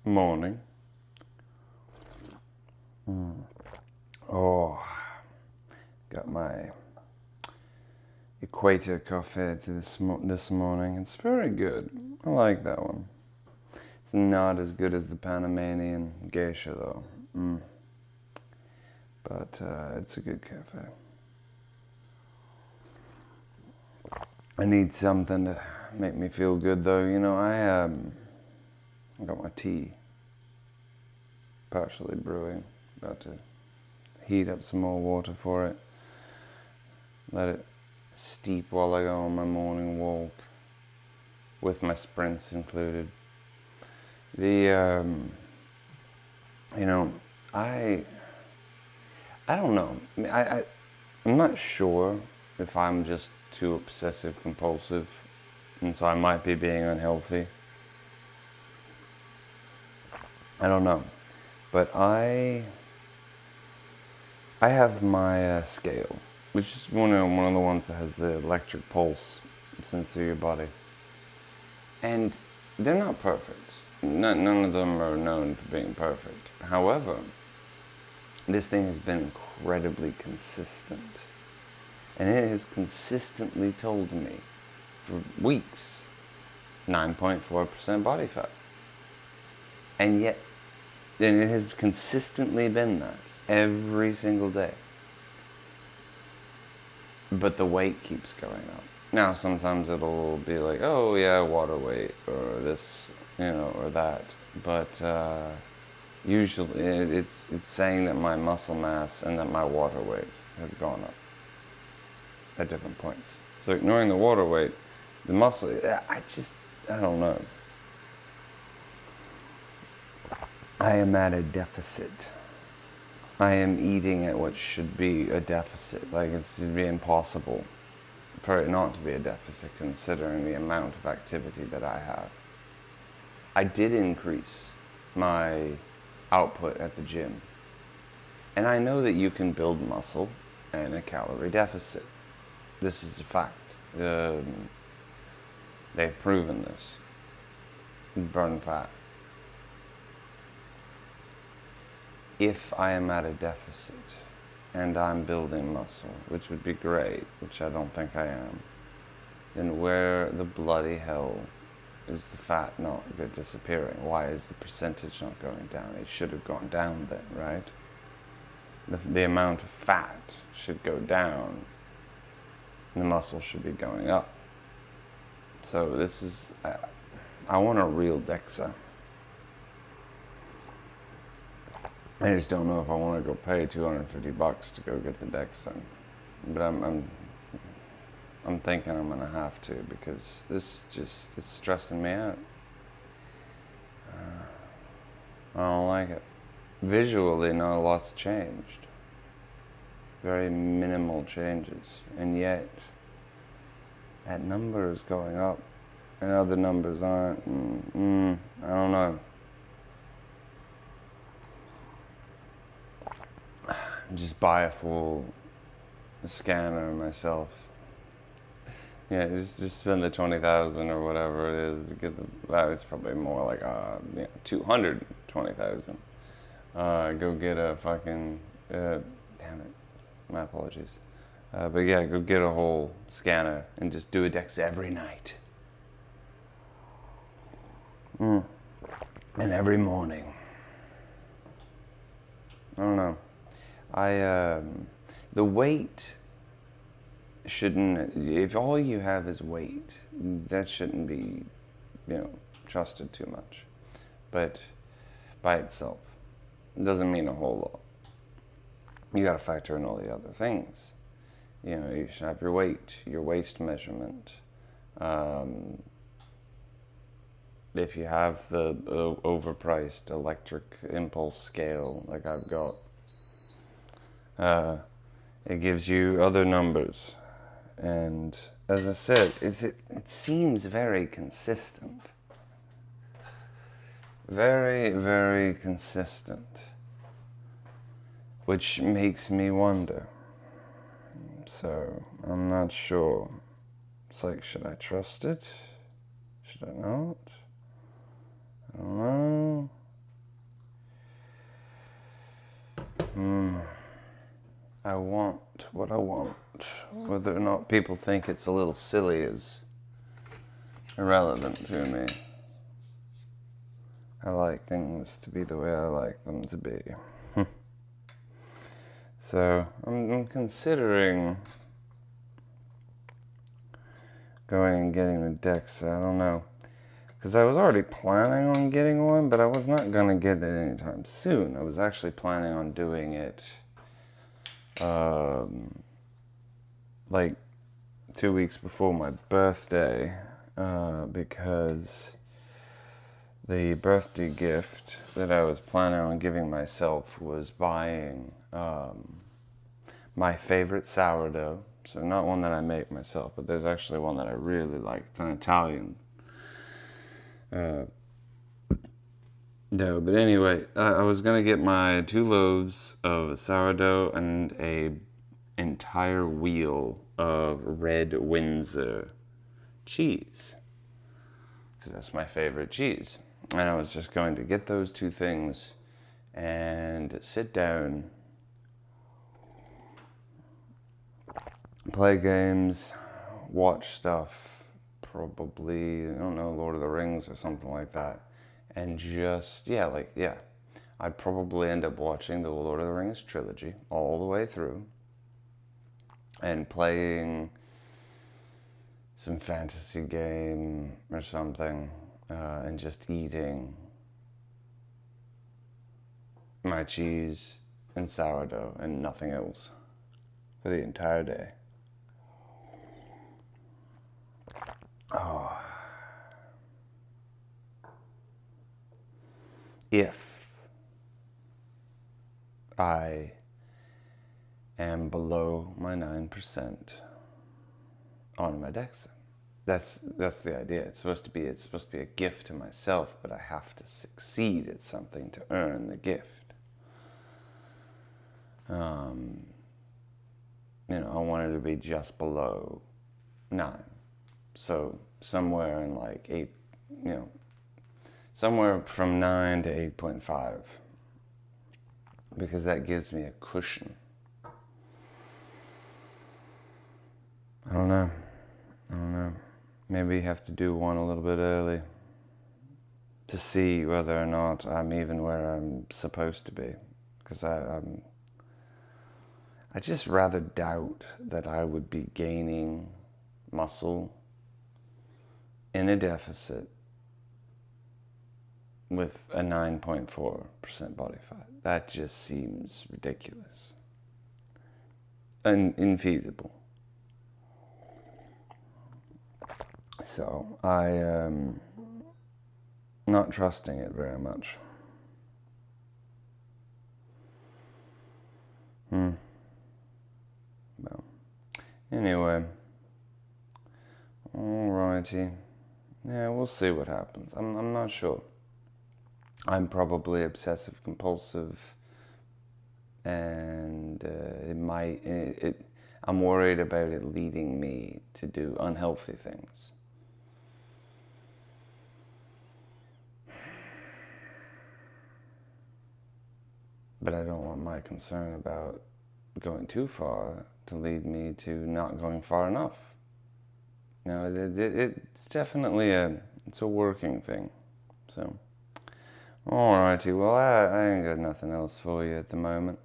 morning. Oh, got my Equator coffee this morning. It's very good. I like that one. It's not as good as the Panamanian geisha though. But it's a good cafe. I need something to make me feel good though. I got my tea partially brewing. About to heat up some more water for it. Let it steep while I go on my morning walk, with my sprints included. I don't know. I'm not sure if I'm just too obsessive compulsive, and so I might be being unhealthy. I don't know, but I have my scale, which is one of the ones that has the electric pulse sent through your body, and they're not perfect. None of them are known for being perfect. However, this thing has been incredibly consistent. And it has consistently told me for weeks 9.4% body fat. And yet, it has consistently been that every single day. But the weight keeps going up. Now, sometimes it'll be like, oh yeah, water weight, or this, or that. But usually it's saying that my muscle mass and that my water weight have gone up at different points. So ignoring the water weight, the muscle, I don't know. I am at a deficit. I am eating at what should be a deficit. Like, it's be impossible for it not to be a deficit considering the amount of activity that I have. I did increase my output at the gym. And I know that you can build muscle in a calorie deficit. This is a fact. They've proven this. Burn fat. If I am at a deficit and I'm building muscle, which would be great, which I don't think I am, then where the bloody hell is the fat not disappearing? Why is the percentage not going down? It should have gone down then, right? The amount of fat should go down, and the muscle should be going up. So this is, I want a real DEXA. I just don't know if I want to go pay $250 to go get the DEXA. But I'm thinking I'm gonna have to, because this it's stressing me out. I don't like it. Visually, not a lot's changed. Very minimal changes, and yet that number is going up, and other numbers aren't. I don't know. Just buy a full scanner myself. Yeah, just spend the 20,000 or whatever it is to get the. It's probably more like 220,000. Go get a fucking. Damn it, my apologies. But yeah, go get a whole scanner and just do a DEXA every night. And every morning. I don't know. The weight shouldn't, if all you have is weight, that shouldn't be, trusted too much. But by itself, it doesn't mean a whole lot. You gotta factor in all the other things. You should have your weight, your waist measurement. If you have the overpriced electric impulse scale like I've got, it gives you other numbers. And as I said, it seems very consistent. Very, very consistent. Which makes me wonder. So, I'm not sure. It's like, should I trust it? Should I not? I don't know. I want what I want. Whether or not people think it's a little silly is irrelevant to me. I like things to be the way I like them to be. So I'm considering going and getting the Dexa. I don't know. Because I was already planning on getting one, but I was not going to get it anytime soon. I was actually planning on doing it like 2 weeks before my birthday, because the birthday gift that I was planning on giving myself was buying my favorite sourdough. So not one that I make myself, but there's actually one that I really like. It's an Italian dough. But anyway, I was going to get my 2 loaves of sourdough and a entire wheel of red Windsor cheese, because that's my favorite cheese. And I was just going to get those 2 things and sit down, play games, watch stuff, probably, I don't know, Lord of the Rings or something like that. And just, I'd probably end up watching the Lord of the Rings trilogy all the way through and playing some fantasy game or something, and just eating my cheese and sourdough and nothing else for the entire day. Oh. If I am below my 9% on my Dexa. That's the idea. It's supposed to be a gift to myself, but I have to succeed at something to earn the gift. I wanted to be just below 9. So somewhere in like 8, somewhere from 9 to 8.5, because that gives me a cushion. I don't know. Maybe you have to do one a little bit early to see whether or not I'm even where I'm supposed to be. Because I just rather doubt that I would be gaining muscle in a deficit with a 9.4% body fat. That just seems ridiculous and infeasible. So I am not trusting it very much. Well, anyway, alrighty. Yeah, we'll see what happens. I'm not sure. I'm probably obsessive compulsive, and I'm worried about it leading me to do unhealthy things. But I don't want my concern about going too far to lead me to not going far enough. It's definitely it's a working thing. So, alrighty, well, I ain't got nothing else for you at the moment.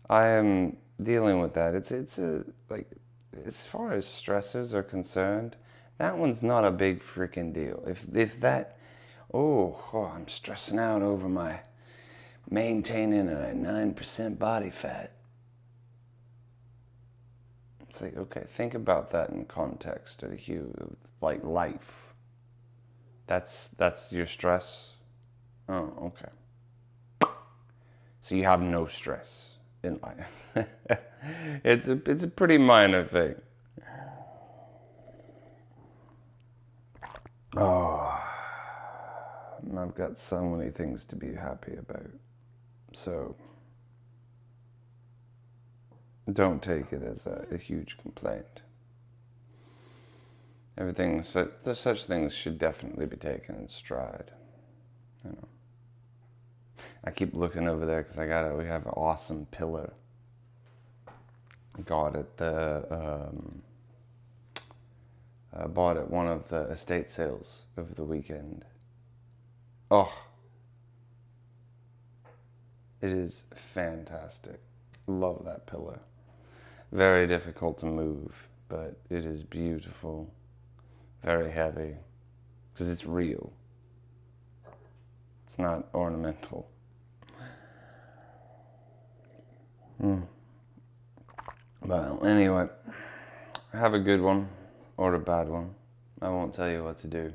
I am dealing with that. It's like, as far as stressors are concerned, that one's not a big freaking deal. If that, I'm stressing out over my maintaining a 9% body fat. It's like, okay, think about that in context of like life. That's your stress. Oh, okay. So you have no stress in life. It's a pretty minor thing. Oh, I've got so many things to be happy about. So don't take it as a huge complaint. Such things should definitely be taken in stride. I keep looking over there because we have an awesome pillar. Got it. Bought at one of the estate sales over the weekend. Oh, it is fantastic. Love that pillar. Very difficult to move, but it is beautiful. Very heavy, because it's real. It's not ornamental. Well, anyway, have a good one or a bad one. I won't tell you what to do.